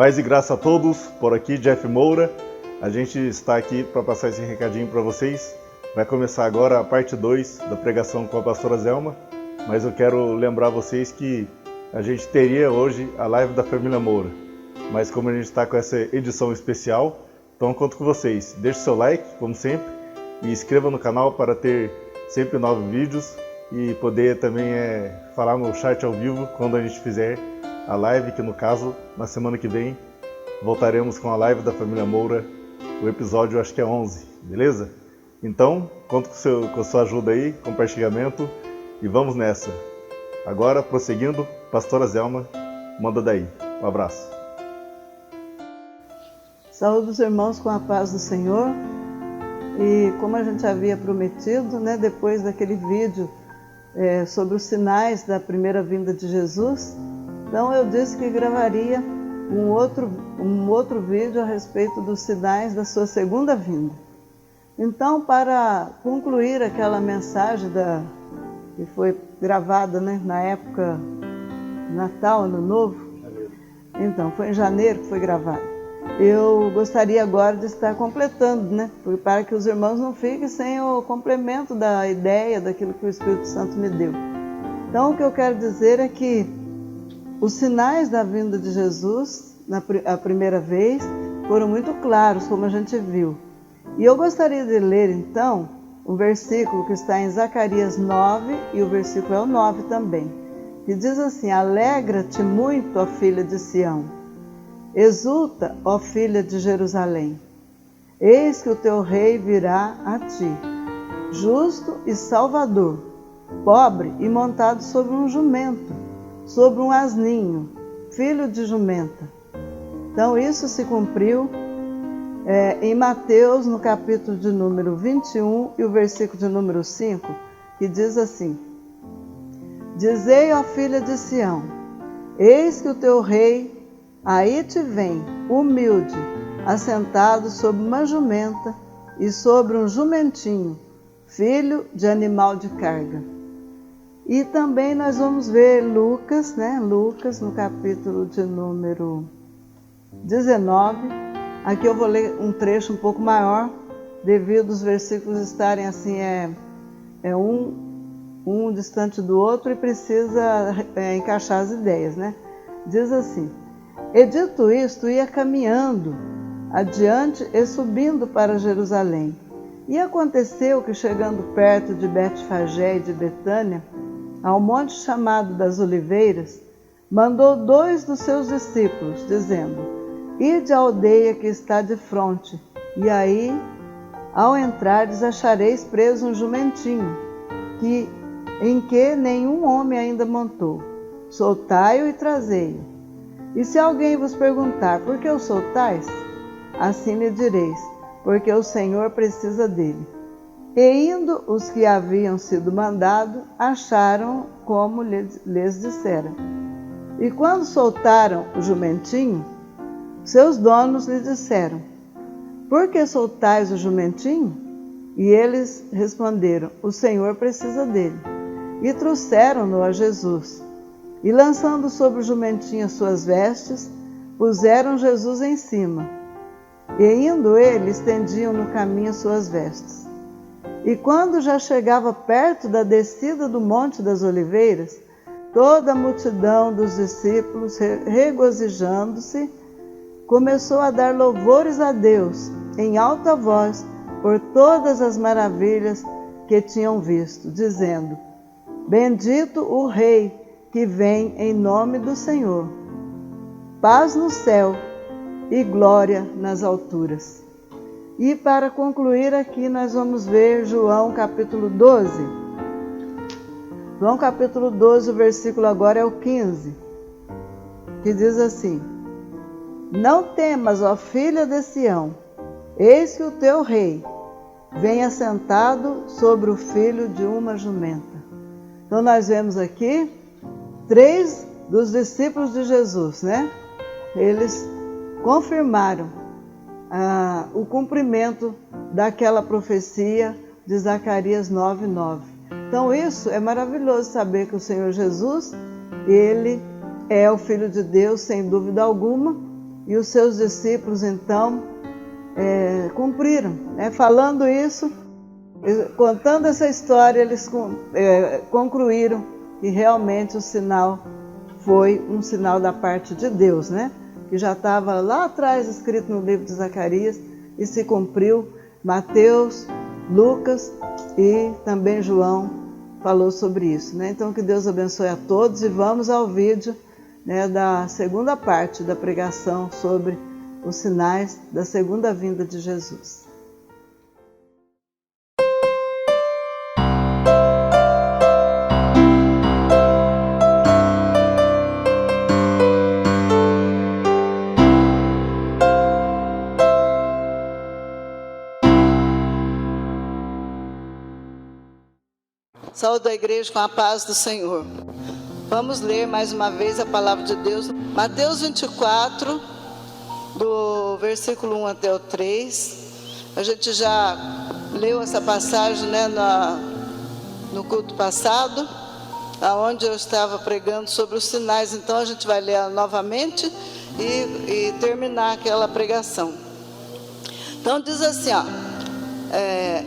Paz e graça a todos, por aqui Jeff Moura. A gente está aqui para passar esse recadinho para vocês. Vai começar agora a parte 2 da pregação com a pastora Zelma, mas eu quero lembrar vocês que a gente teria hoje a live da família Moura, mas como a gente está com essa edição especial, então eu conto com vocês. Deixe seu like, como sempre, e inscreva no canal para ter sempre novos vídeos e poder também falar no chat ao vivo quando a gente fizer a live, que no caso, na semana que vem, voltaremos com a live da família Moura, o episódio acho que é 11, beleza? Então, conto com a sua ajuda aí, compartilhamento, e vamos nessa. Agora, prosseguindo, pastora Zelma, manda daí. Um abraço. Saúde os irmãos com a paz do Senhor. E como a gente havia prometido, depois daquele vídeo sobre os sinais da primeira vinda de Jesus, então eu disse que gravaria um outro vídeo a respeito dos sinais da sua segunda vinda. Então, para concluir aquela mensagem que foi gravada na época Natal, Ano Novo, então foi em janeiro que foi gravado. Eu gostaria agora de estar completando, para que os irmãos não fiquem sem o complemento da ideia, daquilo que o Espírito Santo me deu. Então, o que eu quero dizer é que os sinais da vinda de Jesus, a primeira vez, foram muito claros, como a gente viu. E eu gostaria de ler, então, um versículo que está em Zacarias 9, e o versículo é o 9 também, que diz assim: Alegra-te muito, ó filha de Sião, exulta, ó filha de Jerusalém. Eis que o teu rei virá a ti, justo e salvador, pobre e montado sobre um jumento, sobre um asninho, filho de jumenta. Então isso se cumpriu em Mateus, no capítulo de número 21 e o versículo de número 5, que diz assim: Dizei, ó filha de Sião, eis que o teu rei aí te vem, humilde, assentado sobre uma jumenta e sobre um jumentinho, filho de animal de carga. E também nós vamos ver Lucas, Lucas no capítulo de número 19. Aqui eu vou ler um trecho um pouco maior, devido os versículos estarem assim, um distante do outro e precisa encaixar as ideias, Diz assim: E dito isto, ia caminhando adiante e subindo para Jerusalém. E aconteceu que, chegando perto de Betfagé e de Betânia, ao monte chamado das Oliveiras, mandou 2 dos seus discípulos, dizendo: Ide à aldeia que está de fronte, e aí, ao entrardes, achareis preso um jumentinho, em que nenhum homem ainda montou. Soltai-o e trazei-o. E se alguém vos perguntar: Por que o soltais? Assim lhe direis: Porque o Senhor precisa dele. E indo os que haviam sido mandados, acharam como lhes dissera. E quando soltaram o jumentinho, seus donos lhe disseram: Por que soltais o jumentinho? E eles responderam: O Senhor precisa dele. E trouxeram-no a Jesus. E lançando sobre o jumentinho as suas vestes, puseram Jesus em cima. E indo ele, estendiam no caminho as suas vestes. E quando já chegava perto da descida do Monte das Oliveiras, toda a multidão dos discípulos, regozijando-se, começou a dar louvores a Deus em alta voz por todas as maravilhas que tinham visto, dizendo: Bendito o Rei que vem em nome do Senhor. Paz no céu e glória nas alturas. E para concluir aqui, nós vamos ver João capítulo 12. João capítulo 12, o versículo agora é o 15, que diz assim: Não temas, ó filha de Sião, eis que o teu rei vem assentado sobre o filho de uma jumenta. Então nós vemos aqui 3 dos discípulos de Jesus, Eles confirmaram o cumprimento daquela profecia de Zacarias 9:9. Então isso é maravilhoso, saber que o Senhor Jesus, Ele é o Filho de Deus, sem dúvida alguma, E os seus discípulos, então, cumpriram, né? Falando isso, contando essa história, eles concluíram que realmente o sinal foi um sinal da parte de Deus, né? Que já estava lá atrás escrito no livro de Zacarias e se cumpriu. Mateus, Lucas e também João falou sobre isso, né? Então que Deus abençoe a todos e vamos ao vídeo, né, da segunda parte da pregação sobre os sinais da segunda vinda de Jesus. Saúde a igreja com a paz do Senhor. Vamos ler mais uma vez a palavra de Deus. Mateus 24, do versículo 1 até o 3. A gente já leu essa passagem, né, no culto passado, onde eu estava pregando sobre os sinais. Então a gente vai ler ela novamente e terminar aquela pregação. Então diz assim,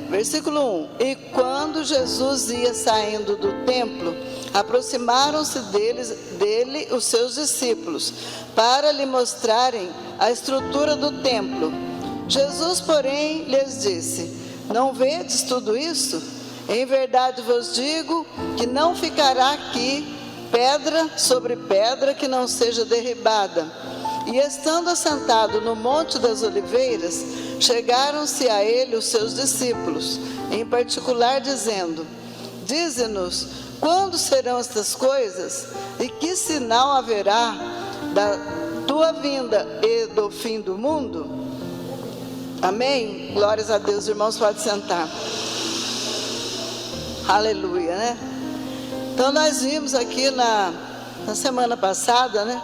versículo 1: E quando Jesus ia saindo do templo, aproximaram-se dele os seus discípulos, para lhe mostrarem a estrutura do templo. Jesus, porém, lhes disse: Não vedes tudo isso? Em verdade vos digo que não ficará aqui pedra sobre pedra que não seja derribada. E estando assentado no Monte das Oliveiras, chegaram-se a ele os seus discípulos, em particular dizendo: Dize-nos, quando serão estas coisas? E que sinal haverá da tua vinda e do fim do mundo? Amém? Glórias a Deus, irmãos, pode sentar. Aleluia, né? Então nós vimos aqui na semana passada, né,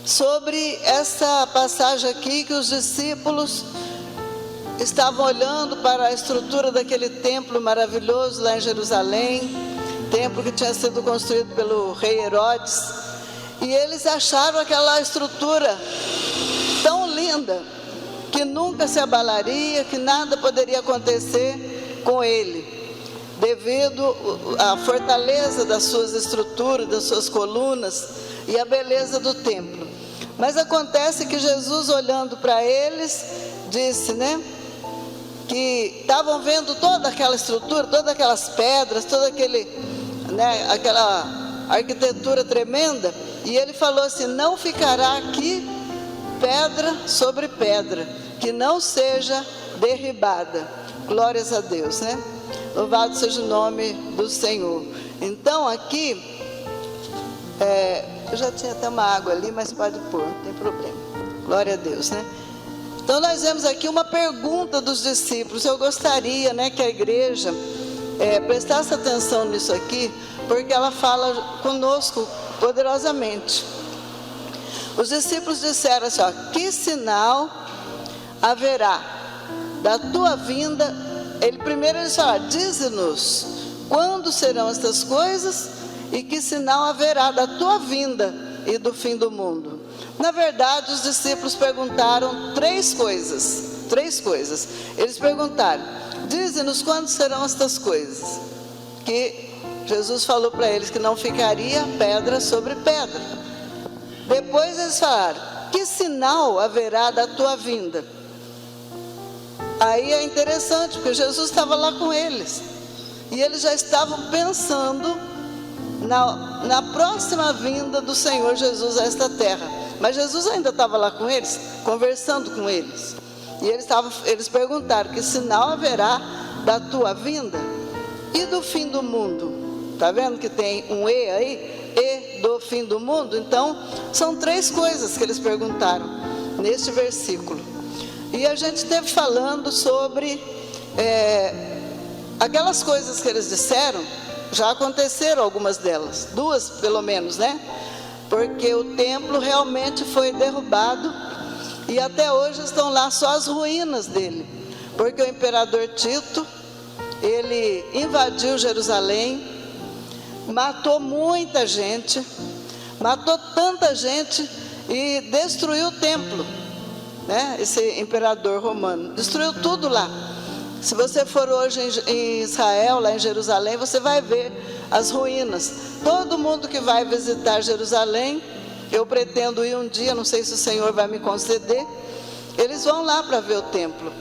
sobre essa passagem aqui, que os discípulos estavam olhando para a estrutura daquele templo maravilhoso lá em Jerusalém, templo que tinha sido construído pelo rei Herodes, e eles acharam aquela estrutura tão linda que nunca se abalaria, que nada poderia acontecer com ele, devido à fortaleza das suas estruturas, das suas colunas e a beleza do templo. Mas acontece que Jesus, olhando para eles, disse, né, que estavam vendo toda aquela estrutura, todas aquelas pedras, toda aquela arquitetura tremenda, e ele falou assim: não ficará aqui pedra sobre pedra que não seja derribada. Glórias a Deus, né? Louvado seja o nome do Senhor. Então aqui, eu já tinha até uma água ali, mas pode pôr, não tem problema. Glória a Deus, né? Então nós vemos aqui uma pergunta dos discípulos. Eu gostaria, né, que a igreja prestasse atenção nisso aqui, porque ela fala conosco poderosamente. Os discípulos disseram assim, que sinal haverá da tua vinda? Primeiro eles falaram: dize-nos, quando serão estas coisas e que sinal haverá da tua vinda e do fim do mundo? Na verdade, os discípulos perguntaram três coisas. Eles perguntaram: dize-nos quando serão estas coisas. Que Jesus falou para eles que não ficaria pedra sobre pedra. Depois eles falaram: que sinal haverá da tua vinda? Aí é interessante, porque Jesus estava lá com eles, e eles já estavam pensando na próxima vinda do Senhor Jesus a esta terra. Mas Jesus ainda estava lá com eles, conversando com eles. E eles perguntaram: que sinal haverá da tua vinda e do fim do mundo? Está vendo que tem um E aí? E do fim do mundo? Então, são três coisas que eles perguntaram neste versículo. E a gente esteve falando sobre aquelas coisas que eles disseram. Já aconteceram algumas delas, duas pelo menos, né? Porque o templo realmente foi derrubado e até hoje estão lá só as ruínas dele. Porque o imperador Tito, ele invadiu Jerusalém, matou muita gente, matou tanta gente, e destruiu o templo, né? Esse imperador romano destruiu tudo lá. Se você for hoje em Israel, lá em Jerusalém, você vai ver as ruínas. Todo mundo que vai visitar Jerusalém, eu pretendo ir um dia, não sei se o Senhor vai me conceder, eles vão lá para ver o templo.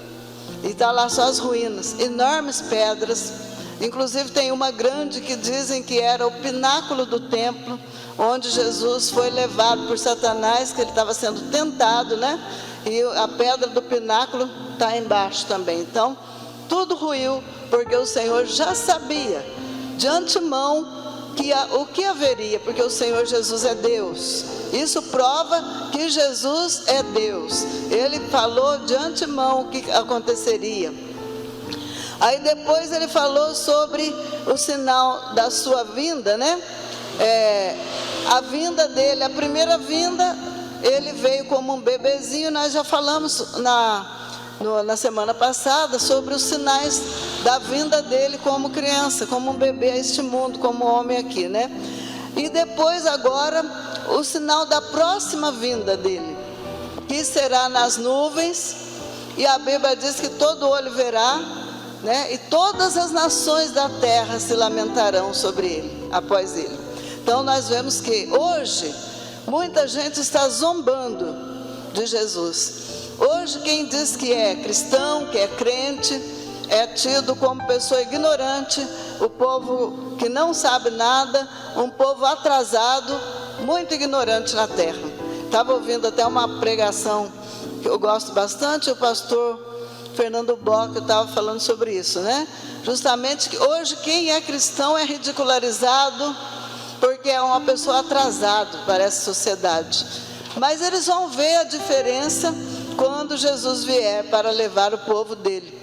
E está lá só as ruínas, enormes pedras. Inclusive tem uma grande que dizem que era o pináculo do templo, onde Jesus foi levado por Satanás, que ele estava sendo tentado, né? E a pedra do pináculo está embaixo também. Então, tudo ruiu, porque o Senhor já sabia de antemão o que haveria, porque o Senhor Jesus é Deus. Isso prova que Jesus é Deus. Ele falou de antemão o que aconteceria. Aí depois ele falou sobre o sinal da sua vinda, né? A vinda dele, a primeira vinda, ele veio como um bebezinho. Nós já falamos na semana passada sobre os sinais da vinda dele como criança, como um bebê a este mundo, como homem aqui, né? E depois agora o sinal da próxima vinda dele, que será nas nuvens, e a Bíblia diz que todo olho verá, né? E todas as nações da terra se lamentarão sobre ele, após ele. Então nós vemos que hoje muita gente está zombando de Jesus. Hoje quem diz que é cristão, que é crente, é tido como pessoa ignorante, o povo que não sabe nada, um povo atrasado, muito ignorante na terra. Estava ouvindo até uma pregação que eu gosto bastante, o pastor Fernando Bock estava falando sobre isso, né? Justamente que hoje quem é cristão é ridicularizado, porque é uma pessoa atrasada para essa sociedade. Mas eles vão ver a diferença quando Jesus vier para levar o povo dele.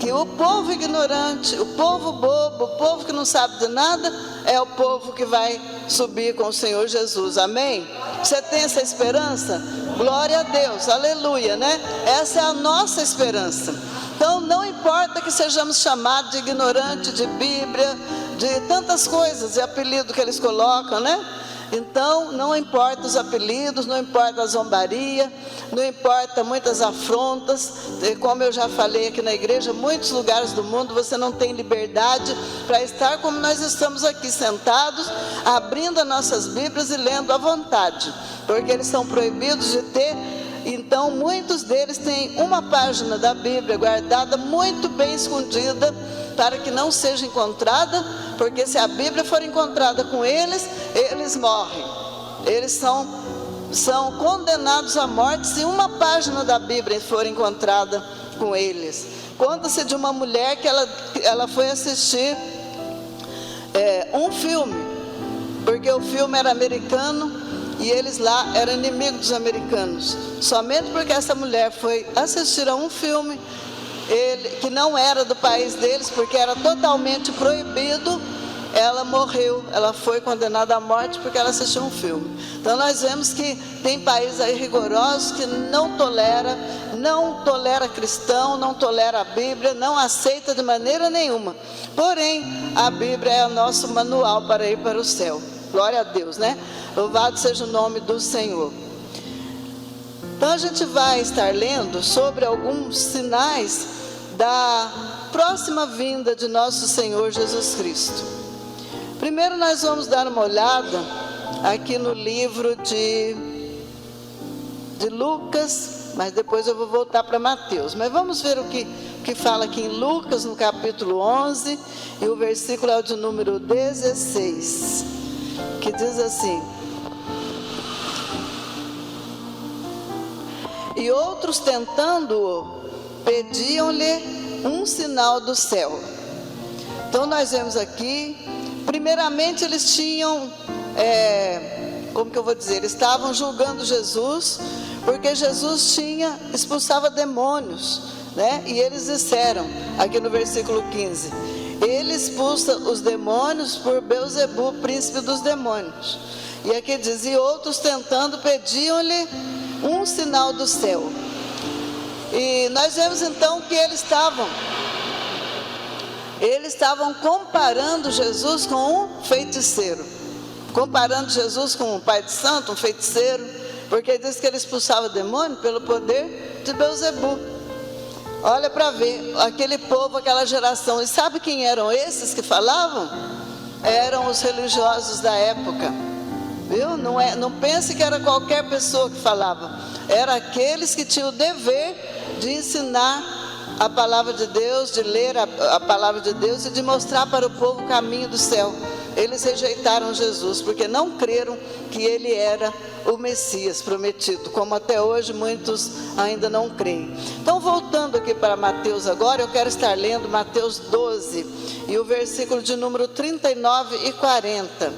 Que o povo ignorante, o povo bobo, o povo que não sabe de nada, é o povo que vai subir com o Senhor Jesus, amém? Você tem essa esperança? Glória a Deus, aleluia, né? Essa é a nossa esperança. Então não importa que sejamos chamados de ignorante, de Bíblia, de tantas coisas e apelido que eles colocam, né? Então não importa os apelidos, não importa a zombaria, não importa muitas afrontas. Como eu já falei aqui na igreja, muitos lugares do mundo você não tem liberdade para estar como nós estamos aqui sentados, abrindo as nossas Bíblias e lendo à vontade, porque eles são proibidos de ter. Então muitos deles têm uma página da Bíblia guardada muito bem escondida, para que não seja encontrada, porque se a Bíblia for encontrada com eles, eles morrem. Eles são condenados à morte se uma página da Bíblia for encontrada com eles. Conta-se de uma mulher que ela foi assistir um filme, porque o filme era americano e eles lá eram inimigos dos americanos. Somente porque essa mulher foi assistir a um filme que não era do país deles, porque era totalmente proibido, ela morreu, ela foi condenada à morte porque ela assistiu um filme. Então nós vemos que tem países aí rigorosos que não tolera cristão, não tolera a Bíblia, não aceita de maneira nenhuma. Porém, a Bíblia é o nosso manual para ir para o céu. Glória a Deus, né? Louvado seja o nome do Senhor. Então a gente vai estar lendo sobre alguns sinais da próxima vinda de nosso Senhor Jesus Cristo. Primeiro nós vamos dar uma olhada aqui no livro de Lucas, mas depois eu vou voltar para Mateus. Mas vamos ver o que fala aqui em Lucas, no capítulo 11, e o versículo é o de número 16, que diz assim: e outros tentando-o, pediam-lhe um sinal do céu. Então nós vemos aqui, primeiramente eles tinham, eles estavam julgando Jesus, porque Jesus expulsava demônios, né? E eles disseram, aqui no versículo 15, ele expulsa os demônios por Belzebu, príncipe dos demônios. E aqui diz, e outros tentando pediam-lhe um sinal do céu. E nós vemos então que eles estavam comparando Jesus com um feiticeiro, comparando Jesus com um pai de santo, um feiticeiro. Porque diz que ele expulsava demônio pelo poder de Beelzebu. Olha para ver, aquele povo, aquela geração. E sabe quem eram esses que falavam? Eram os religiosos da época. Viu? Não pense que era qualquer pessoa que falava. Era aqueles que tinham o dever de ensinar a palavra de Deus, de ler a palavra de Deus e de mostrar para o povo o caminho do céu. Eles rejeitaram Jesus porque não creram que ele era o Messias prometido, como até hoje muitos ainda não creem. Então, voltando aqui para Mateus agora, eu quero estar lendo Mateus 12 e o versículo de número 39 e 40.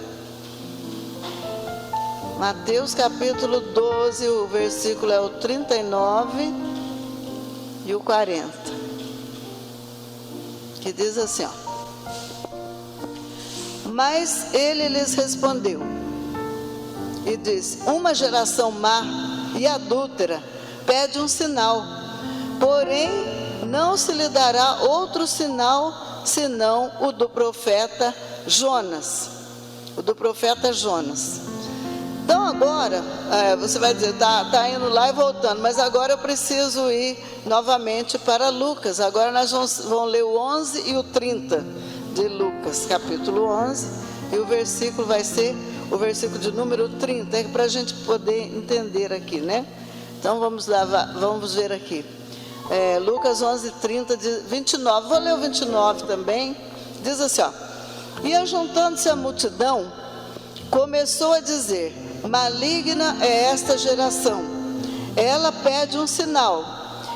Mateus capítulo 12, o versículo é o 39 e o 40, que diz assim, ó: Mas ele lhes respondeu e disse: Uma geração má e adúltera pede um sinal, porém não se lhe dará outro sinal senão o do profeta Jonas. O do profeta Jonas. Então agora, você vai dizer, tá indo lá e voltando, mas agora eu preciso ir novamente para Lucas. Agora nós vamos ler o 11 e o 30 de Lucas, capítulo 11, e o versículo vai ser o versículo de número 30, para a gente poder entender aqui, né? Então vamos ver aqui. Lucas 11, 30, 29, vou ler o 29 também, diz assim, ó: E ajuntando-se a multidão, começou a dizer: Maligna é esta geração, ela pede um sinal,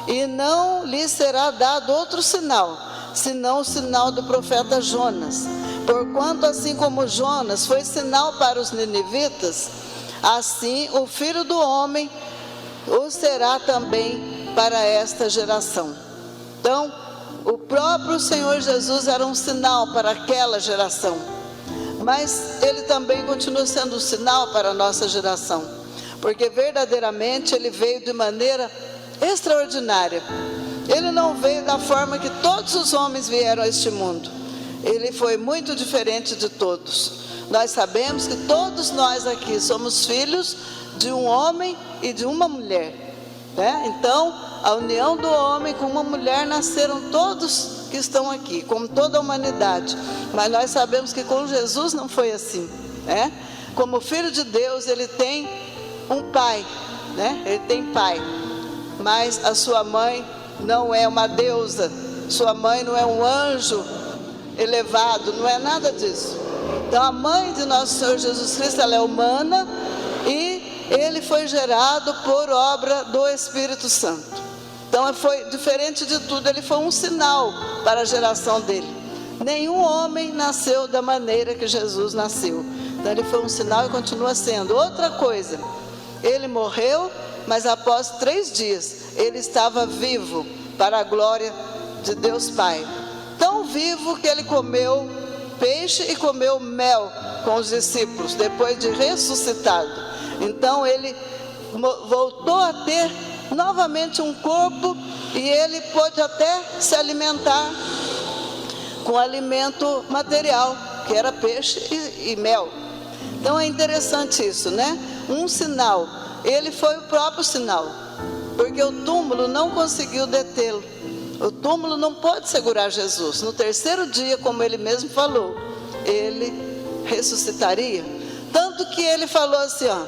e não lhe será dado outro sinal, senão o sinal do profeta Jonas. Porquanto assim como Jonas foi sinal para os ninivitas, assim o Filho do Homem o será também para esta geração. Então, o próprio Senhor Jesus era um sinal para aquela geração, mas ele também continua sendo um sinal para a nossa geração, porque verdadeiramente ele veio de maneira extraordinária. Ele não veio da forma que todos os homens vieram a este mundo. Ele foi muito diferente de todos. Nós sabemos que todos nós aqui somos filhos de um homem e de uma mulher, né? Então, a união do homem com uma mulher, nasceram todos que estão aqui, como toda a humanidade. Mas nós sabemos que com Jesus não foi assim, né? Como filho de Deus, ele tem um pai, né? Ele tem pai, mas a sua mãe não é uma deusa, sua mãe não é um anjo elevado, não é nada disso. Então a mãe de nosso Senhor Jesus Cristo, ela é humana, e ele foi gerado por obra do Espírito Santo. Então foi diferente de tudo, ele foi um sinal para a geração dele. Nenhum homem nasceu da maneira que Jesus nasceu. Então ele foi um sinal e continua sendo. Outra coisa, ele morreu, mas após 3 dias ele estava vivo para a glória de Deus Pai. Tão vivo que ele comeu peixe e comeu mel com os discípulos, depois de ressuscitado. Então ele voltou a ter novamente um corpo, e ele pôde até se alimentar com alimento material, que era peixe e mel. Então é interessante isso, né? Um sinal. Ele foi o próprio sinal, porque o túmulo não conseguiu detê-lo. O túmulo não pode segurar Jesus. No 3º dia, como ele mesmo falou, ele ressuscitaria. Tanto que ele falou assim, ó: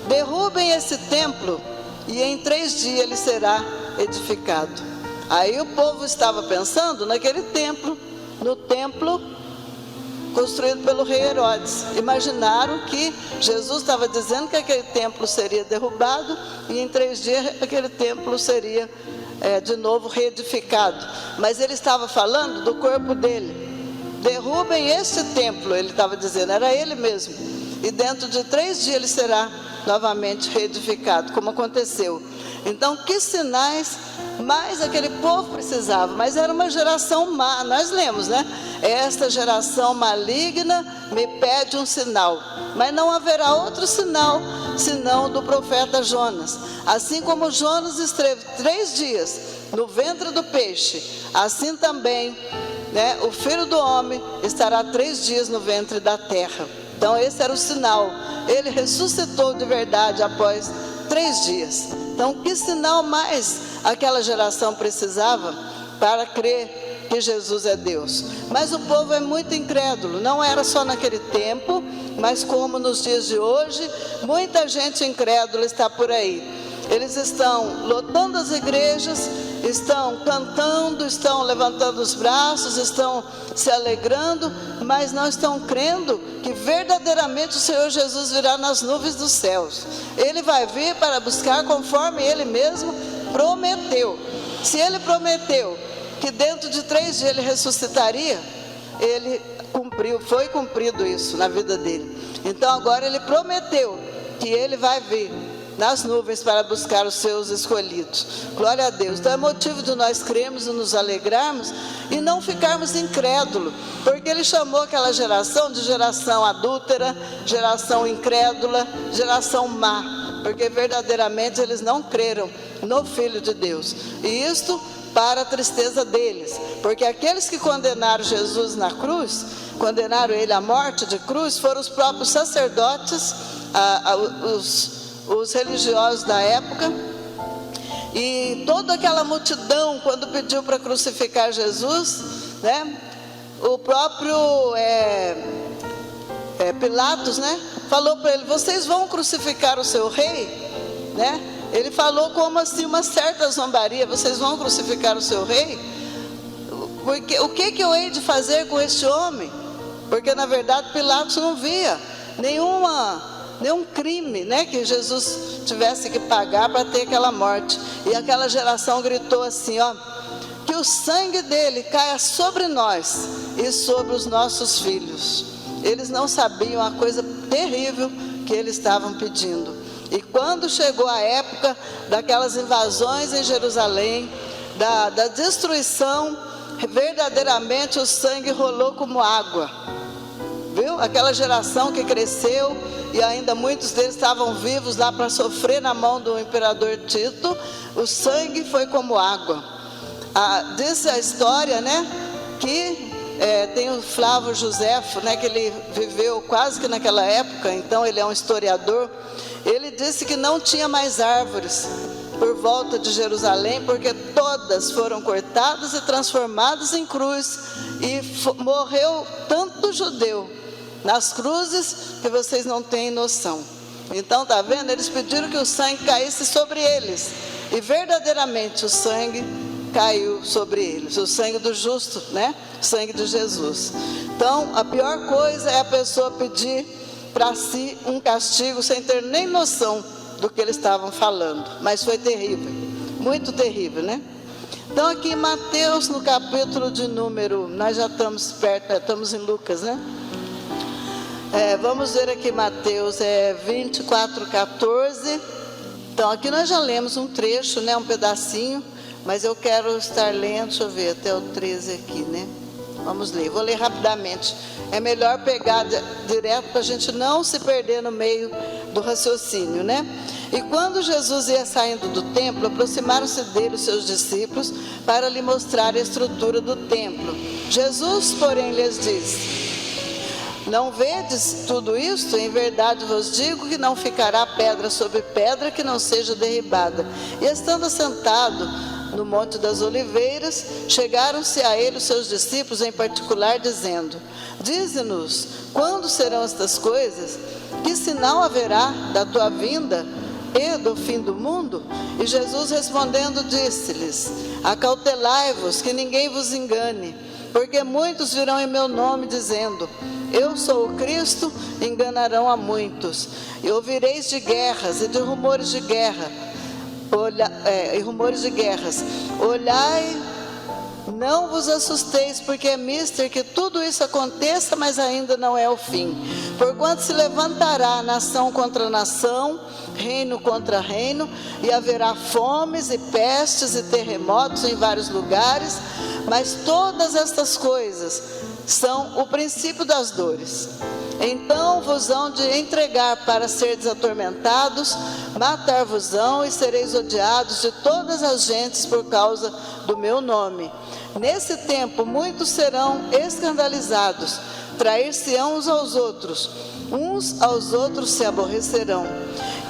derrubem esse templo e em 3 dias ele será edificado. Aí o povo estava pensando naquele templo, no templo construído pelo rei Herodes. Imaginaram que Jesus estava dizendo que aquele templo seria derrubado e em 3 dias aquele templo seria de novo reedificado. Mas ele estava falando do corpo dele. Derrubem este templo, ele estava dizendo, era ele mesmo, e dentro de 3 dias ele será novamente reedificado, como aconteceu. Então, que sinais mais aquele povo precisava? Mas era uma geração má. Nós lemos, né? Esta geração maligna me pede um sinal, mas não haverá outro sinal senão do profeta Jonas. Assim como Jonas esteve 3 dias no ventre do peixe, assim também, né, o Filho do Homem estará 3 dias no ventre da terra. Então esse era o sinal. Ele ressuscitou de verdade após 3 dias. Então, que sinal mais aquela geração precisava para crer que Jesus é Deus? Mas o povo é muito incrédulo, não era só naquele tempo, mas como nos dias de hoje, muita gente incrédula está por aí. Eles estão lotando as igrejas, estão cantando, estão levantando os braços, estão se alegrando, mas não estão crendo que verdadeiramente o Senhor Jesus virá nas nuvens dos céus. Ele vai vir para buscar conforme Ele mesmo prometeu. Se Ele prometeu que dentro de 3 dias Ele ressuscitaria, Ele cumpriu, foi cumprido isso na vida dele. Então agora Ele prometeu que Ele vai vir nas nuvens para buscar os seus escolhidos. Glória a Deus. Então é motivo de nós crermos e nos alegrarmos e não ficarmos incrédulos, porque Ele chamou aquela geração de geração adúltera, geração incrédula, geração má, porque verdadeiramente eles não creram no Filho de Deus. E isto para a tristeza deles, porque aqueles que condenaram Jesus na cruz, condenaram Ele à morte de cruz, foram os próprios sacerdotes, os religiosos da época, e toda aquela multidão, quando pediu para crucificar Jesus, né, o próprio Pilatos, né, falou para ele: vocês vão crucificar o seu rei? Né? Ele falou como assim, uma certa zombaria: vocês vão crucificar o seu rei? Porque, o que eu hei de fazer com este homem? Porque na verdade Pilatos não via nenhum crime, né, que Jesus tivesse que pagar para ter aquela morte. E aquela geração gritou assim, ó: que o sangue dele caia sobre nós e sobre os nossos filhos. Eles não sabiam a coisa terrível que eles estavam pedindo. E quando chegou a época daquelas invasões em Jerusalém, da destruição, verdadeiramente o sangue rolou como água. Viu? Aquela geração que cresceu, e ainda muitos deles estavam vivos lá para sofrer na mão do imperador Tito, o sangue foi como água. Diz a história, né, que tem o Flávio Joséfo, né, que ele viveu quase que naquela época, então ele é um historiador. Ele disse que não tinha mais árvores por volta de Jerusalém, porque todas foram cortadas e transformadas em cruz, e morreu tanto judeu nas cruzes que vocês não têm noção. Então, tá vendo? Eles pediram que o sangue caísse sobre eles, e verdadeiramente o sangue caiu sobre eles, o sangue do justo, né? O sangue de Jesus. Então, a pior coisa é a pessoa pedir para si um castigo sem ter nem noção do que eles estavam falando. Mas foi terrível, muito terrível, né? Então aqui em Mateus, no capítulo de número, nós já estamos perto, estamos em Lucas, né? Vamos ver aqui Mateus 24:14. Então aqui nós já lemos um trecho, né, um pedacinho, mas eu quero estar lendo, deixa eu ver, até o 13 aqui, né? Vamos ler, vou ler rapidamente. É melhor pegar direto para a gente não se perder no meio do raciocínio, né? E quando Jesus ia saindo do templo, aproximaram-se dele os seus discípulos para lhe mostrar a estrutura do templo. Jesus, porém, lhes disse: não vedes tudo isto? Em verdade vos digo que não ficará pedra sobre pedra que não seja derribada. E estando assentado no Monte das Oliveiras, chegaram-se a ele os seus discípulos em particular, dizendo: dize-nos, quando serão estas coisas? Que sinal haverá da tua vinda e do fim do mundo? E Jesus respondendo disse-lhes: acautelai-vos, que ninguém vos engane, porque muitos virão em meu nome dizendo: eu sou o Cristo, enganarão a muitos. E ouvireis de guerras e de rumores de guerra. Rumores de guerras. Olhai, não vos assusteis, porque é mister que tudo isso aconteça, mas ainda não é o fim. Porquanto se levantará nação contra nação, reino contra reino, e haverá fomes e pestes e terremotos em vários lugares, mas todas estas coisas são o princípio das dores. Então vos hão de entregar para seres atormentados, matar-vos-ão e sereis odiados de todas as gentes por causa do meu nome. Nesse tempo muitos serão escandalizados, trair-se-ão uns aos outros se aborrecerão,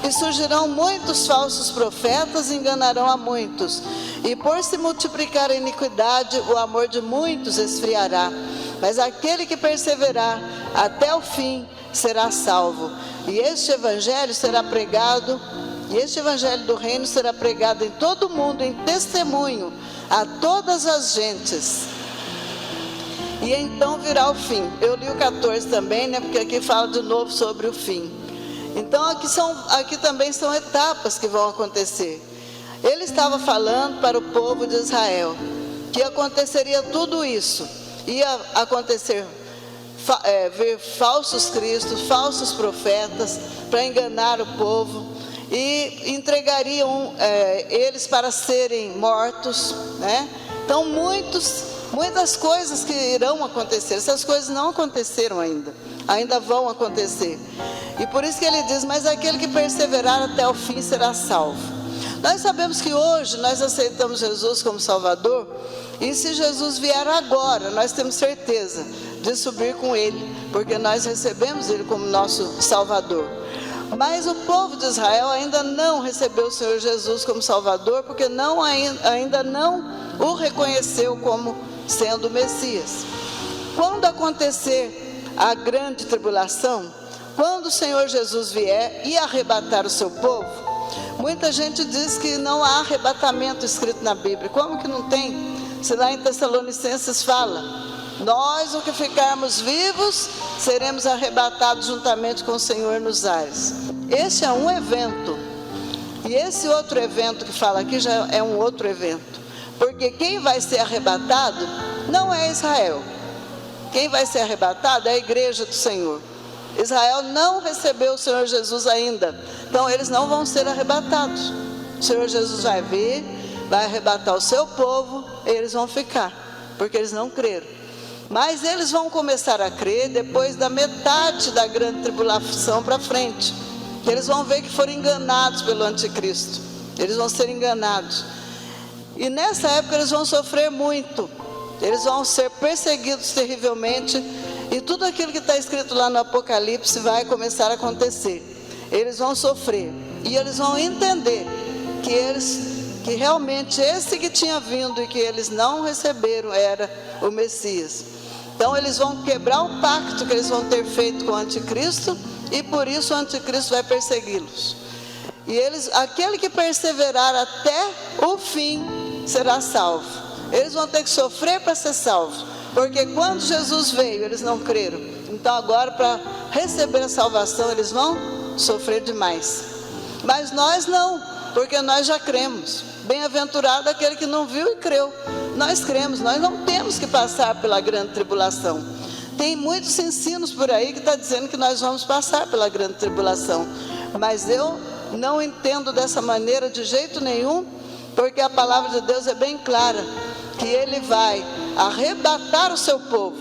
e surgirão muitos falsos profetas e enganarão a muitos. E por se multiplicar a iniquidade, o amor de muitos esfriará. Mas aquele que perseverar até o fim será salvo. E este evangelho será pregado, e este evangelho do reino será pregado em todo o mundo, em testemunho a todas as gentes. E então virá o fim. Eu li o 14 também, né? Porque aqui fala de novo sobre o fim. Então aqui também são etapas que vão acontecer. Ele estava falando para o povo de Israel que aconteceria tudo isso. Ia acontecer ver falsos cristos, falsos profetas, para enganar o povo, e entregariam eles para serem mortos, né? Então muitas coisas que irão acontecer. Essas coisas não aconteceram ainda vão acontecer. E por isso que ele diz: mas aquele que perseverar até o fim será salvo. Nós sabemos que hoje nós aceitamos Jesus como Salvador, e se Jesus vier agora, nós temos certeza de subir com Ele, porque nós recebemos Ele como nosso Salvador. Mas o povo de Israel ainda não recebeu o Senhor Jesus como Salvador, porque ainda não o reconheceu como sendo o Messias. Quando acontecer a grande tribulação, quando o Senhor Jesus vier e arrebatar o seu povo, muita gente diz que não há arrebatamento escrito na Bíblia. Como que não tem? Se lá em Tessalonicenses fala: nós, o que ficarmos vivos, seremos arrebatados juntamente com o Senhor nos ares. Esse é um evento. E esse outro evento que fala aqui já é um outro evento. Porque quem vai ser arrebatado não é Israel. Quem vai ser arrebatado é a igreja do Senhor. Israel não recebeu o Senhor Jesus ainda. Então eles não vão ser arrebatados. O Senhor Jesus vai vir, vai arrebatar o seu povo, e eles vão ficar, porque eles não creram. Mas eles vão começar a crer depois da metade da grande tribulação para frente. Eles vão ver que foram enganados pelo anticristo. Eles vão ser enganados. E nessa época eles vão sofrer muito. Eles vão ser perseguidos terrivelmente. E tudo aquilo que está escrito lá no Apocalipse vai começar a acontecer. Eles vão sofrer. E eles vão entender que realmente esse que tinha vindo e que eles não receberam era o Messias. Então eles vão quebrar o pacto que eles vão ter feito com o anticristo, e por isso o anticristo vai persegui-los. E aquele que perseverar até o fim será salvo. Eles vão ter que sofrer para ser salvos, porque quando Jesus veio eles não creram. Então agora, para receber a salvação, eles vão sofrer demais. Mas nós não, porque nós já cremos. Bem-aventurado aquele que não viu e creu. Nós cremos, nós não temos que passar pela grande tribulação. Tem muitos ensinos por aí que está dizendo que nós vamos passar pela grande tribulação. Mas eu não entendo dessa maneira de jeito nenhum, porque a palavra de Deus é bem clara, que Ele vai arrebatar o seu povo.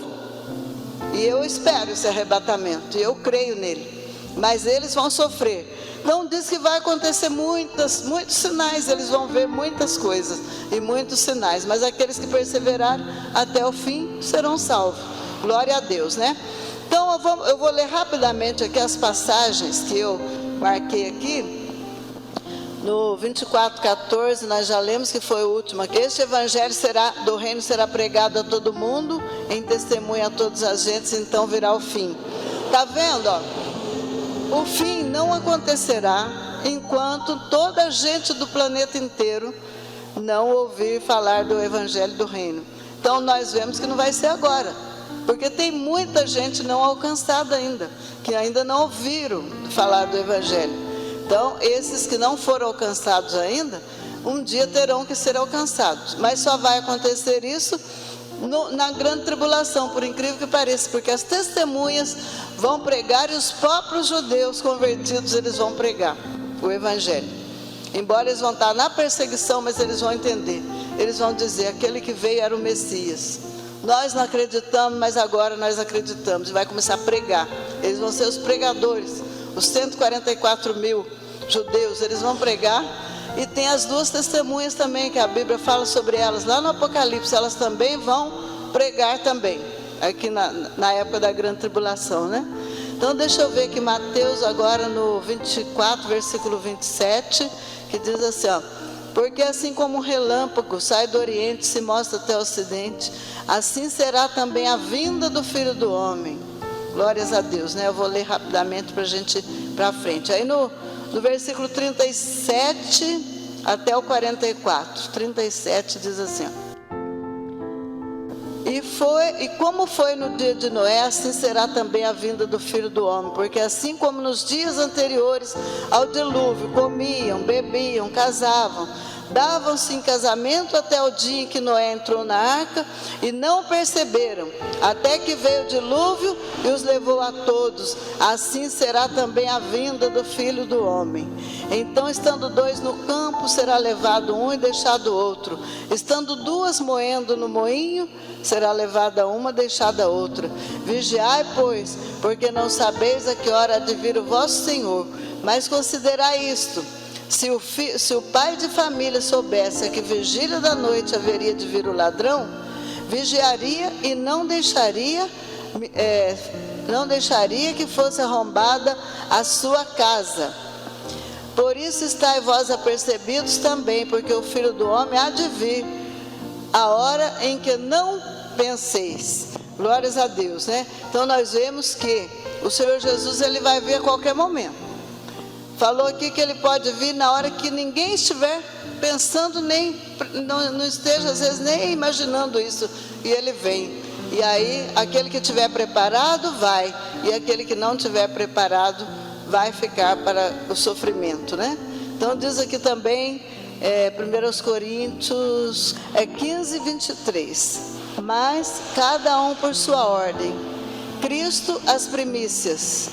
E eu espero esse arrebatamento, e eu creio nele. Mas eles vão sofrer. Não diz que vai acontecer muitos sinais, eles vão ver muitas coisas e muitos sinais, mas aqueles que perseverarem até o fim serão salvos. Glória a Deus, né? Então eu vou ler rapidamente aqui as passagens que eu marquei aqui. No 24:14 nós já lemos, que foi o último. Este evangelho do reino será pregado a todo mundo, em testemunho a todas as gentes, então virá o fim. Tá vendo, ó? O fim não acontecerá enquanto toda a gente do planeta inteiro não ouvir falar do evangelho do reino. Então nós vemos que não vai ser agora, porque tem muita gente não alcançada ainda, que ainda não ouviram falar do evangelho. Então esses que não foram alcançados ainda, um dia terão que ser alcançados. Mas só vai acontecer isso na grande tribulação, por incrível que pareça, porque as testemunhas vão pregar, e os próprios judeus convertidos, eles vão pregar o evangelho. Embora eles vão estar na perseguição, mas eles vão entender. Eles vão dizer: aquele que veio era o Messias. Nós não acreditamos, mas agora nós acreditamos. E vai começar a pregar. Eles vão ser os pregadores. Os 144 mil judeus, eles vão pregar. E tem as duas testemunhas também, que a Bíblia fala sobre elas lá no Apocalipse. Elas também vão pregar também, aqui na época da grande tribulação, né? Então deixa eu ver aqui Mateus agora no 24, versículo 27, que diz assim, ó: porque assim como um relâmpago sai do Oriente e se mostra até o Ocidente, assim será também a vinda do Filho do Homem. Glórias a Deus, né? Eu vou ler rapidamente para a gente ir para frente. Aí no versículo 37 até o 44, 37 diz assim, ó: E como foi no dia de Noé, assim será também a vinda do Filho do Homem. Porque assim como nos dias anteriores ao dilúvio, comiam, bebiam, casavam, davam-se em casamento até o dia em que Noé entrou na arca, e não perceberam, até que veio o dilúvio e os levou a todos. Assim será também a vinda do Filho do Homem. Então, estando dois no campo, será levado um e deixado o outro. Estando duas moendo no moinho, será levada uma, deixada outra. Vigiai, pois, porque não sabeis a que hora há de vir o vosso Senhor. Mas considerai isto: se o pai de família soubesse a que vigília da noite haveria de vir o ladrão, vigiaria e não deixaria que fosse arrombada a sua casa. Por isso estai vós apercebidos também, porque o Filho do Homem há de vir a hora em que não penseis. Glórias a Deus, né? Então nós vemos que o Senhor Jesus, ele vai vir a qualquer momento. Falou aqui que ele pode vir na hora que ninguém estiver pensando, não esteja às vezes nem imaginando isso, e ele vem. E aí aquele que estiver preparado vai, e aquele que não estiver preparado vai ficar para o sofrimento, né? Então diz aqui também 1 Coríntios 15, 23: mas cada um por sua ordem, Cristo as primícias,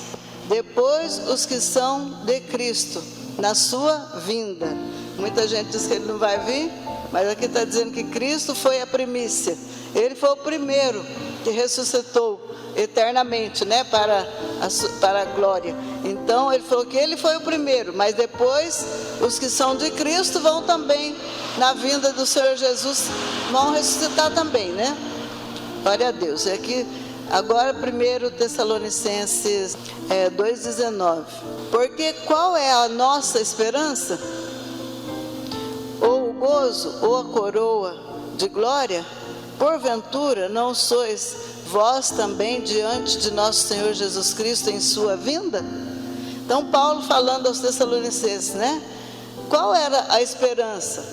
depois os que são de Cristo na sua vinda. Muita gente diz que ele não vai vir, mas aqui está dizendo que Cristo foi a primícia. Ele foi o primeiro que ressuscitou eternamente, né, para a glória. Então ele falou que ele foi o primeiro, mas depois os que são de Cristo vão também, na vinda do Senhor Jesus, vão ressuscitar também, né? Glória a Deus. É aqui agora 1 Tessalonicenses 2,19: porque qual é a nossa esperança? Ou o gozo, ou a coroa de glória? Porventura não sois vós também diante de nosso Senhor Jesus Cristo em sua vinda? Então Paulo falando aos Tessalonicenses, né? Qual era a esperança?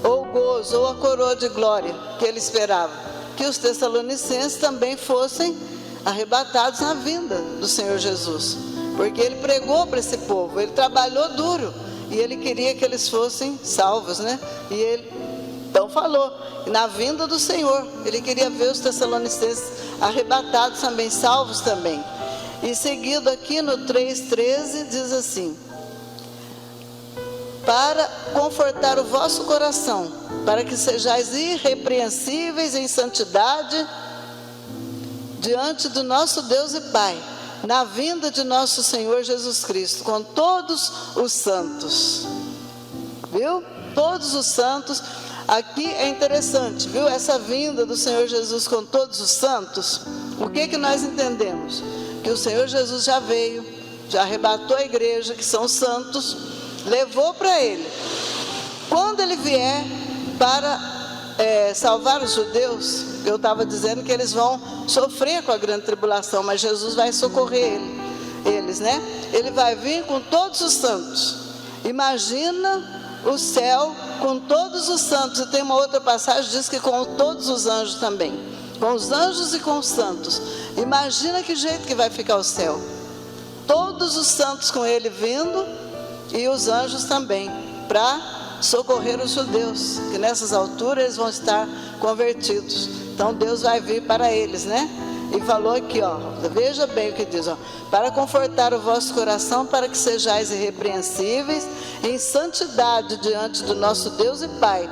Ou o gozo, ou a coroa de glória que ele esperava? Que os Tessalonicenses também fossem arrebatados na vinda do Senhor Jesus. Porque ele pregou para esse povo, ele trabalhou duro, e ele queria que eles fossem salvos, né? E ele então falou, na vinda do Senhor, ele queria ver os Tessalonicenses arrebatados também, salvos também. E seguido aqui no 3,13 diz assim: para confortar o vosso coração, para que sejais irrepreensíveis em santidade diante do nosso Deus e Pai, na vinda de nosso Senhor Jesus Cristo, com todos os santos. Viu? Todos os santos. Aqui é interessante, viu? Essa vinda do Senhor Jesus com todos os santos. O que nós entendemos? Que o Senhor Jesus já veio, já arrebatou a igreja, que são santos, levou para ele. Quando ele vier para salvar os judeus, eu estava dizendo que eles vão sofrer com a grande tribulação, mas Jesus vai socorrer eles, né? Ele vai vir com todos os santos. Imagina o céu com todos os santos. E tem uma outra passagem que diz que com todos os anjos também, com os anjos e com os santos. Imagina que jeito que vai ficar o céu. Todos os santos com ele vindo, e os anjos também, para socorrer os judeus, que nessas alturas eles vão estar convertidos. Então Deus vai vir para eles, né? E falou aqui, ó, veja bem o que diz, ó: para confortar o vosso coração, para que sejais irrepreensíveis em santidade diante do nosso Deus e Pai,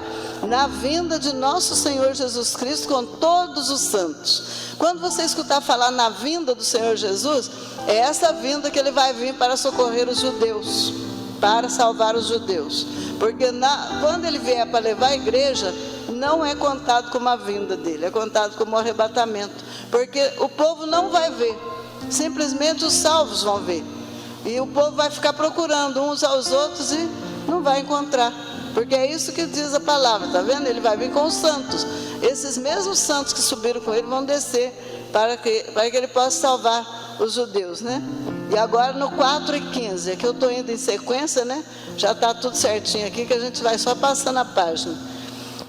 na vinda de nosso Senhor Jesus Cristo com todos os santos. Quando você escutar falar na vinda do Senhor Jesus, é essa vinda que ele vai vir para socorrer os judeus, para salvar os judeus. Porque quando ele vier para levar a igreja, não é contado como a vinda dele, é contado como o arrebatamento. Porque o povo não vai ver simplesmente os salvos vão ver. E o povo vai ficar procurando uns aos outros e não vai encontrar. Porque é isso que diz a palavra, tá vendo? Ele vai vir com os santos. Esses mesmos santos que subiram com ele vão descer para que ele possa salvar os judeus, né? E agora no 4:15, aqui eu estou indo em sequência, né? Já está tudo certinho aqui, que a gente vai só passando a página.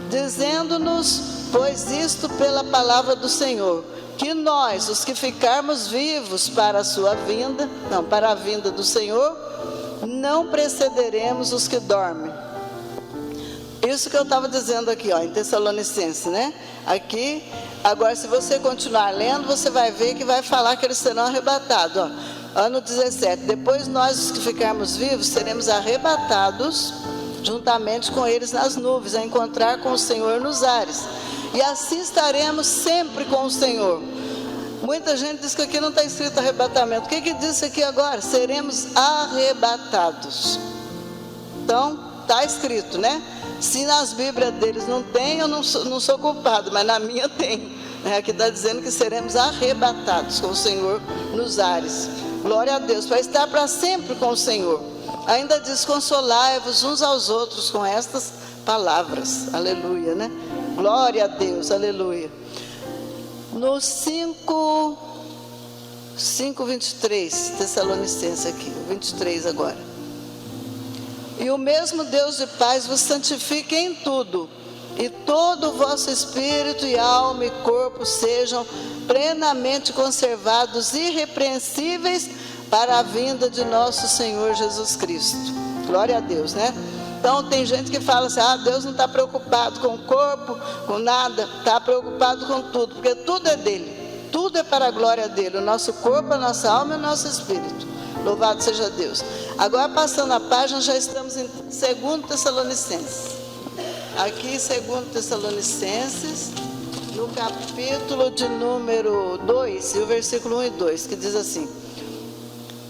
Dizendo-nos, pois isto pela palavra do Senhor, que nós, os que ficarmos vivos para a sua vinda, não, para a vinda do Senhor, não precederemos os que dormem. Isso que eu estava dizendo aqui, ó, em Tessalonicenses, né? Aqui, agora se você continuar lendo, você vai ver que vai falar que eles serão arrebatados, ó. Ano 17, depois nós, os que ficarmos vivos, seremos arrebatados juntamente com eles nas nuvens, a encontrar com o Senhor nos ares. E assim estaremos sempre com o Senhor. Muita gente diz que aqui não está escrito arrebatamento. O que diz aqui agora? Seremos arrebatados. Então, está escrito, né? Se nas Bíblias deles não tem, eu não sou culpado, mas na minha tem. Aqui está dizendo que seremos arrebatados com o Senhor nos ares. Glória a Deus, para estar para sempre com o Senhor. Ainda diz, consolai-vos uns aos outros com estas palavras. Aleluia, né? Glória a Deus, aleluia. No 5:23, Tessalonicenses aqui, 23 agora. E o mesmo Deus de paz vos santifique em tudo, e todo o vosso espírito e alma e corpo sejam plenamente conservados, irrepreensíveis, para a vinda de nosso Senhor Jesus Cristo. Glória a Deus, né? Então tem gente que fala assim, Deus não está preocupado com o corpo, com nada, está preocupado com tudo, porque tudo é dele, tudo é para a glória dele, o nosso corpo, a nossa alma e o nosso espírito. Louvado seja Deus. Agora passando a página, já estamos em 2 Tessalonicenses. Aqui 2 Tessalonicenses, no capítulo de número 2, e o versículo 1 e 2, que diz assim: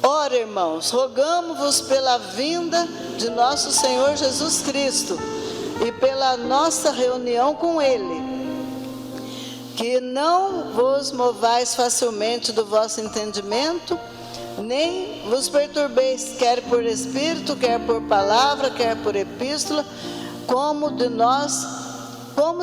ora, irmãos, rogamo-vos pela vinda de nosso Senhor Jesus Cristo e pela nossa reunião com Ele, que não vos movais facilmente do vosso entendimento, nem vos perturbeis, quer por espírito, quer por palavra, quer por epístola, como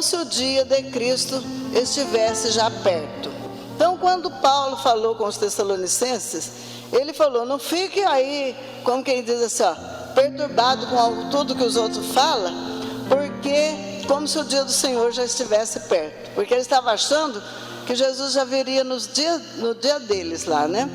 se o dia de Cristo estivesse já perto. Então, quando Paulo falou com os Tessalonicenses, ele falou, não fique aí, como quem diz assim, perturbado com tudo que os outros falam, porque como se o dia do Senhor já estivesse perto. Porque ele estava achando que Jesus já viria no dia deles lá, né?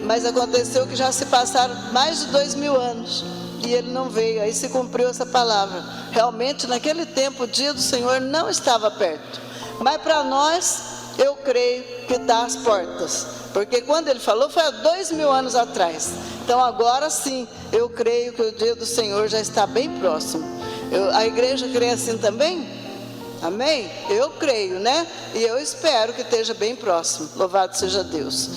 Mas aconteceu que já se passaram mais de 2000 anos e ele não veio, aí se cumpriu essa palavra. Realmente naquele tempo o dia do Senhor não estava perto, mas para nós eu creio que está às portas, porque quando ele falou foi há 2000 anos atrás. Então agora sim eu creio que o dia do Senhor já está bem próximo. A igreja crê assim também? Amém? Eu creio, né? E eu espero que esteja bem próximo. Louvado seja Deus.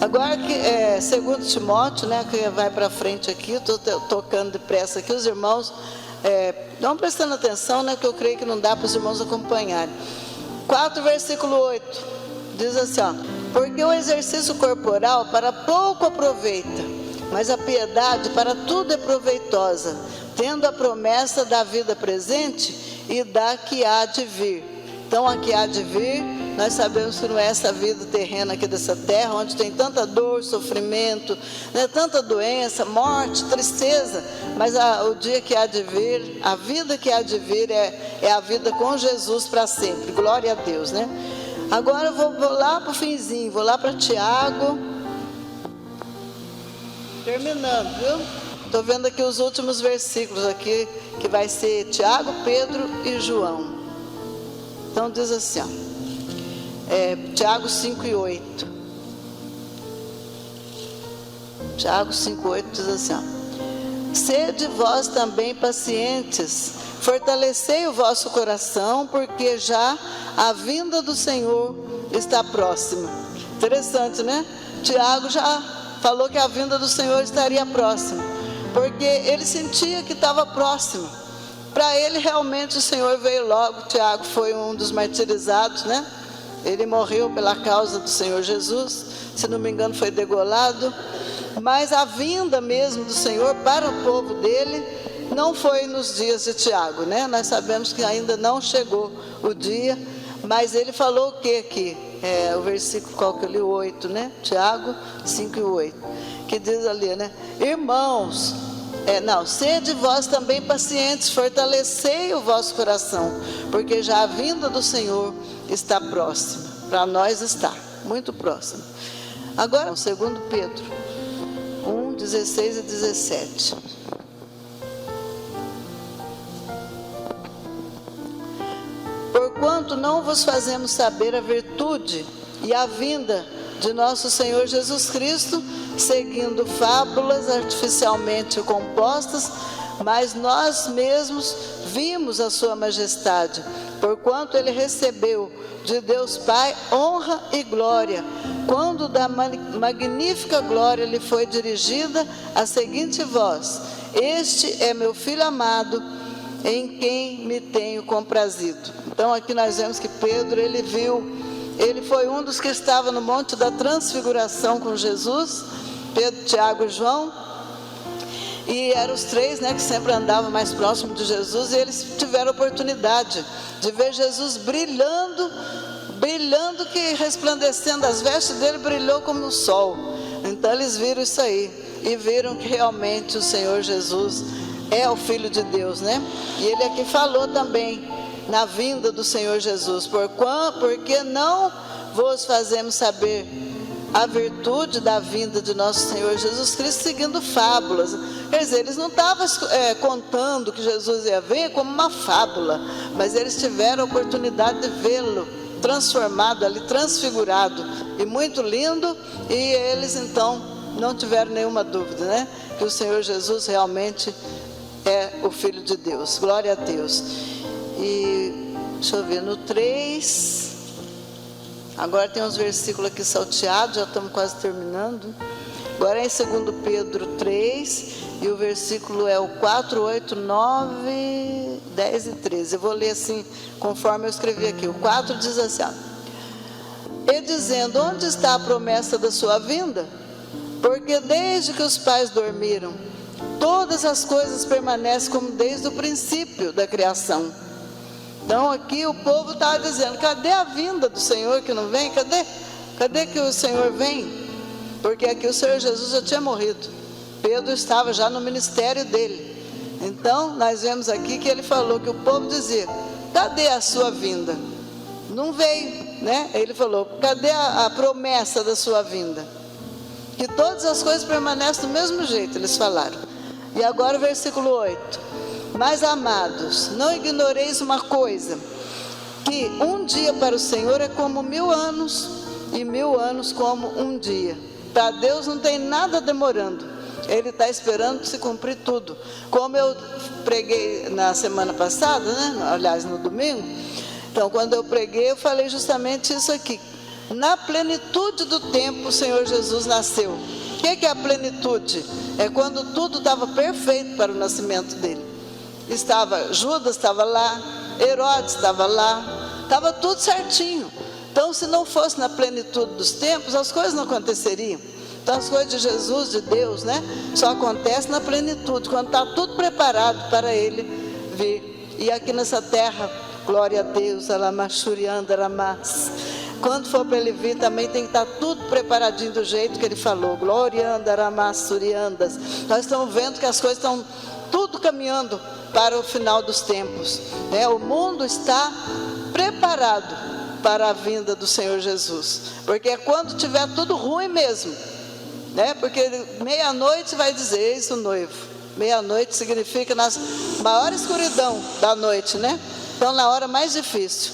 Agora, 2 Timóteo, né, que vai para frente aqui, estou tocando depressa aqui, os irmãos não prestando atenção, né, que eu creio que não dá para os irmãos acompanharem. 4, versículo 8, diz assim, porque o exercício corporal para pouco aproveita, mas a piedade para tudo é proveitosa, tendo a promessa da vida presente e da que há de vir. Então, a que há de vir, nós sabemos que não é essa vida terrena aqui dessa terra, onde tem tanta dor, sofrimento, né, tanta doença, morte, tristeza, mas o dia que há de vir, a vida que há de vir é a vida com Jesus para sempre. Glória a Deus, né? Agora eu vou lá para o finzinho, vou lá para Tiago, terminando, viu? Estou vendo aqui os últimos versículos aqui, que vai ser Tiago, Pedro e João. Então diz assim, Tiago 5:8. Tiago 5:8 diz assim, sede vós também pacientes, fortalecei o vosso coração, porque já a vinda do Senhor está próxima. Interessante, né? Tiago já falou que a vinda do Senhor estaria próxima, porque ele sentia que estava próximo. Para ele realmente o Senhor veio logo. Tiago foi um dos martirizados, né? Ele morreu pela causa do Senhor Jesus, se não me engano foi degolado, mas a vinda mesmo do Senhor para o povo dele não foi nos dias de Tiago, né? Nós sabemos que ainda não chegou o dia, mas ele falou o que aqui? O versículo, qual que eu li? O 8, né? Tiago 5 e 8, que diz ali, né? Irmãos, sede vós também pacientes, fortalecei o vosso coração, porque já a vinda do Senhor está próxima. Para nós está, muito próxima. Agora, 2 Pedro 1, 16 e 17. Porquanto não vos fazemos saber a virtude e a vinda de nosso Senhor Jesus Cristo, seguindo fábulas artificialmente compostas, mas nós mesmos vimos a sua majestade, porquanto ele recebeu de Deus Pai honra e glória, quando da magnífica glória lhe foi dirigida a seguinte voz: este é meu filho amado, em quem me tenho comprazido. Então aqui nós vemos que Pedro, ele foi um dos que estava no Monte da Transfiguração com Jesus, Pedro, Tiago e João, e eram os três, né, que sempre andavam mais próximo de Jesus, e eles tiveram a oportunidade de ver Jesus brilhando, que resplandecendo, as vestes dele brilhou como o sol. Então eles viram isso aí, e viram que realmente o Senhor Jesus é o Filho de Deus, né? E ele aqui falou também na vinda do Senhor Jesus, porque não vos fazemos saber a virtude da vinda de nosso Senhor Jesus Cristo seguindo fábulas. Quer dizer, eles não estavam contando que Jesus ia vir como uma fábula, mas eles tiveram a oportunidade de vê-lo transformado ali, transfigurado, e muito lindo, e eles então não tiveram nenhuma dúvida, né? Que o Senhor Jesus realmente é o Filho de Deus. Glória a Deus. E deixa eu ver, no 3, agora tem uns versículos aqui salteados, já estamos quase terminando. Agora é em 2 Pedro 3, e o versículo é o 4, 8, 9, 10 e 13. Eu vou ler assim, conforme eu escrevi aqui. O 4 diz assim: e dizendo, onde está a promessa da sua vinda? Porque desde que os pais dormiram, todas as coisas permanecem como desde o princípio da criação. Então aqui o povo estava dizendo: cadê a vinda do Senhor que não vem? Cadê que o Senhor vem? Porque aqui o Senhor Jesus já tinha morrido, Pedro estava já no ministério dele. Então nós vemos aqui que ele falou que o povo dizia: cadê a sua vinda? Não veio, né? Ele falou: cadê a promessa da sua vinda? Que todas as coisas permanecem do mesmo jeito, eles falaram. E agora o versículo 8: mas amados, não ignoreis uma coisa, que um dia para o Senhor é como 1000 anos, e 1000 anos como um dia. Para Deus não tem nada demorando, Ele está esperando se cumprir tudo. Como eu preguei na semana passada, né? Aliás, no domingo, então quando eu preguei, eu falei justamente isso aqui. Na plenitude do tempo, o Senhor Jesus nasceu. O que é a plenitude? É quando tudo estava perfeito para o nascimento dele. Judas estava lá, Herodes estava lá, estava tudo certinho. Então, se não fosse na plenitude dos tempos, as coisas não aconteceriam. Então, as coisas de Jesus, de Deus, né, só acontecem na plenitude, quando está tudo preparado para Ele vir. E aqui nessa terra, glória a Deus, quando for para Ele vir, também tem que estar tudo preparadinho do jeito que Ele falou. Glória andaramasuriandas. Nós estamos vendo que as coisas estão tudo caminhando para o final dos tempos, né? O mundo está preparado para a vinda do Senhor Jesus, porque é quando tiver tudo ruim mesmo, né? Porque meia-noite vai dizer: eis o noivo. Meia-noite significa na maior escuridão da noite, né? Então na hora mais difícil.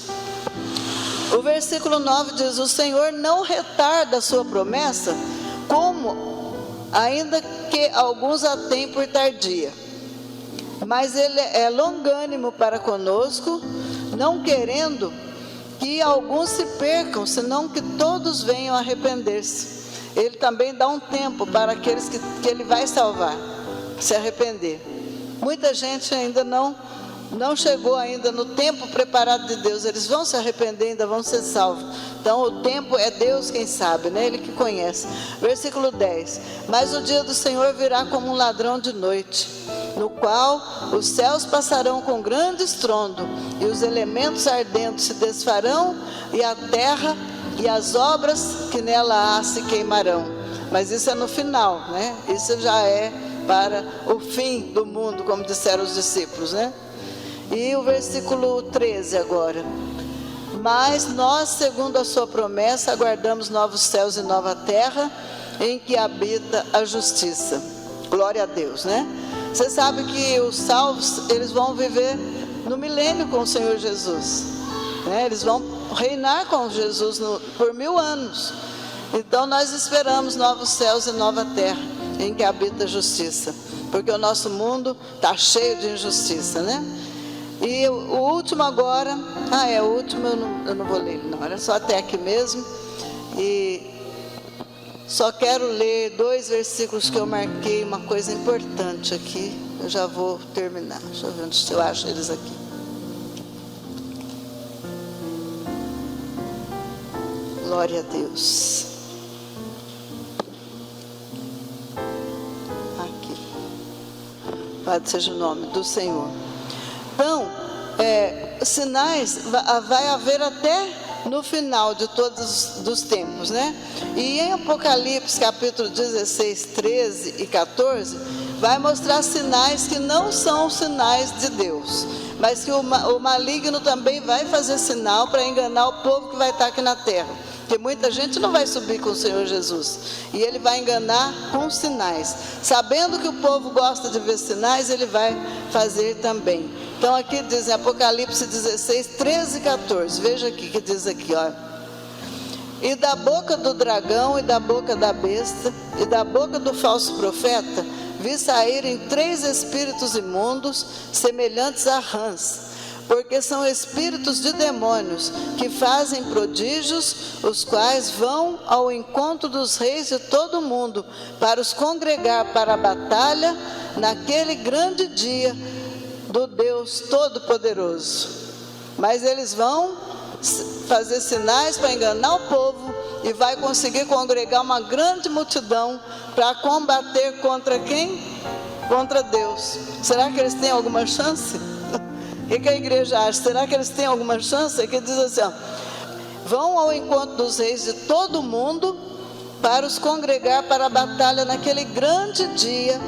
O versículo 9 diz: o Senhor não retarda a sua promessa, como ainda que alguns a têm por tardia, mas Ele é longânimo para conosco, não querendo que alguns se percam, senão que todos venham a arrepender-se. Ele também dá um tempo para aqueles que Ele vai salvar, se arrepender. Muita gente ainda não não chegou ainda no tempo preparado de Deus, eles vão se arrepender, ainda vão ser salvos. Então o tempo é Deus quem sabe, né? Ele que conhece. Versículo 10: mas o dia do Senhor virá como um ladrão de noite, no qual os céus passarão com grande estrondo, e os elementos ardentes se desfarão, e a terra e as obras que nela há se queimarão. Mas isso é no final, né? Isso já é para o fim do mundo, como disseram os discípulos, né? E o versículo 13 agora: mas nós, segundo a sua promessa, aguardamos novos céus e nova terra, em que habita a justiça. Glória a Deus, né? Você sabe que os salvos, eles vão viver no milênio com o Senhor Jesus, né? Eles vão reinar com Jesus por 1000 anos. Então nós esperamos novos céus e nova terra, em que habita a justiça, porque o nosso mundo está cheio de injustiça, né? E o último agora, o último eu não vou ler ele não, era só até aqui mesmo. E só quero ler 2 versículos que eu marquei, uma coisa importante aqui. Eu já vou terminar, deixa eu ver se eu acho eles aqui. Glória a Deus. Aqui. Louvado seja o nome do Senhor. Então, sinais vai haver até no final de todos os tempos, né? E em Apocalipse capítulo 16, 13 e 14, vai mostrar sinais que não são sinais de Deus, mas que o maligno também vai fazer sinal para enganar o povo que vai estar aqui na terra. Porque muita gente não vai subir com o Senhor Jesus, e ele vai enganar com sinais. Sabendo que o povo gosta de ver sinais, ele vai fazer também. Então aqui diz em Apocalipse 16, 13 e 14, veja aqui que diz aqui, ó: e da boca do dragão, e da boca da besta, e da boca do falso profeta, vi saírem 3 espíritos imundos, semelhantes a rãs, porque são espíritos de demônios, que fazem prodígios, os quais vão ao encontro dos reis de todo o mundo, para os congregar para a batalha, naquele grande dia do Deus Todo-Poderoso. Mas eles vão fazer sinais para enganar o povo, e vai conseguir congregar uma grande multidão para combater contra quem? Contra Deus. Será que eles têm alguma chance? O que a igreja acha? Será que eles têm alguma chance? Aqui diz assim, ó: vão ao encontro dos reis de todo o mundo, para os congregar para a batalha naquele grande dia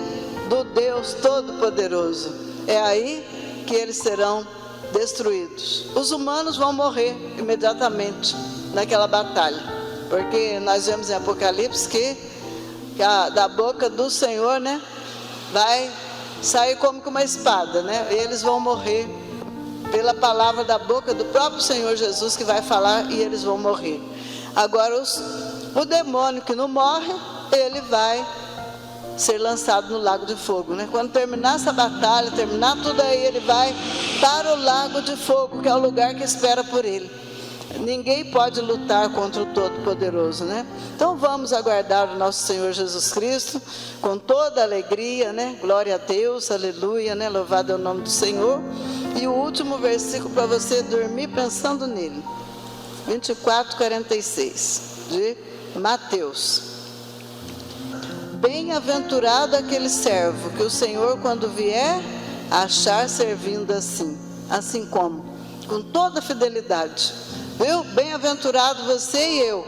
do Deus Todo-Poderoso. É aí que eles serão destruídos. Os humanos vão morrer imediatamente naquela batalha, porque nós vemos em Apocalipse que da boca do Senhor, né, vai sair como que uma espada, né? E eles vão morrer pela palavra da boca do próprio Senhor Jesus, que vai falar, e eles vão morrer. Agora o demônio que não morre, ele vai ser lançado no lago de fogo, né? Quando terminar essa batalha, terminar tudo aí, ele vai para o lago de fogo, que é o lugar que espera por ele. Ninguém pode lutar contra o Todo-Poderoso, né? Então vamos aguardar o nosso Senhor Jesus Cristo com toda alegria, né? Glória a Deus, aleluia, né? Louvado é o nome do Senhor. E o último versículo para você dormir pensando nele, 24:46 de Mateus: bem-aventurado aquele servo que o Senhor, quando vier, achar servindo assim como, com toda fidelidade. Viu? Bem-aventurado você e eu,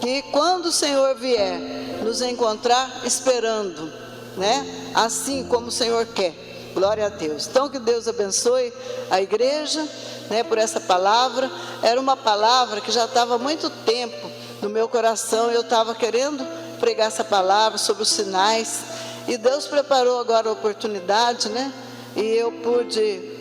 que quando o Senhor vier nos encontrar esperando, né? Assim como o Senhor quer. Glória a Deus. Então que Deus abençoe a igreja, né, por essa palavra. Era uma palavra que já estava há muito tempo no meu coração. Eu estava querendo pregar essa palavra sobre os sinais, e Deus preparou agora a oportunidade, né? E eu pude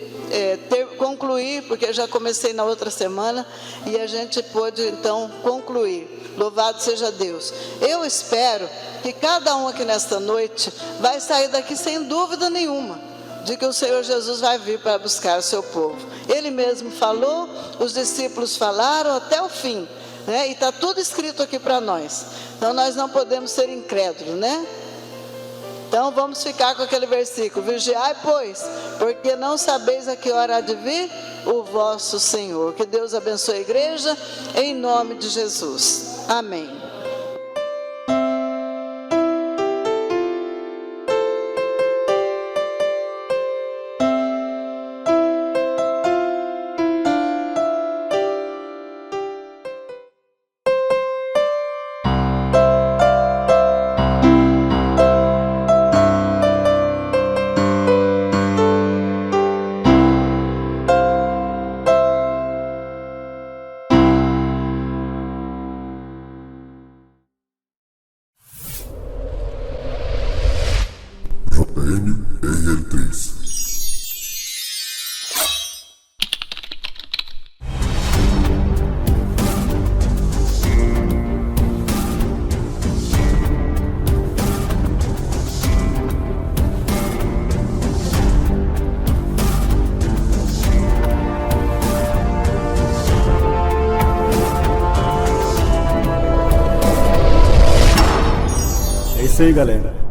concluir, porque eu já comecei na outra semana, e a gente pôde então concluir. Louvado seja Deus. Eu espero que cada um aqui nesta noite vai sair daqui sem dúvida nenhuma de que o Senhor Jesus vai vir para buscar o seu povo. Ele mesmo falou, os discípulos falaram até o fim, né? E está tudo escrito aqui para nós. Então nós não podemos ser incrédulos, né? Então vamos ficar com aquele versículo: vigiai, pois, porque não sabeis a que hora há de vir o vosso Senhor. Que Deus abençoe a igreja, em nome de Jesus. Amém. JMRL3. É isso aí, galera.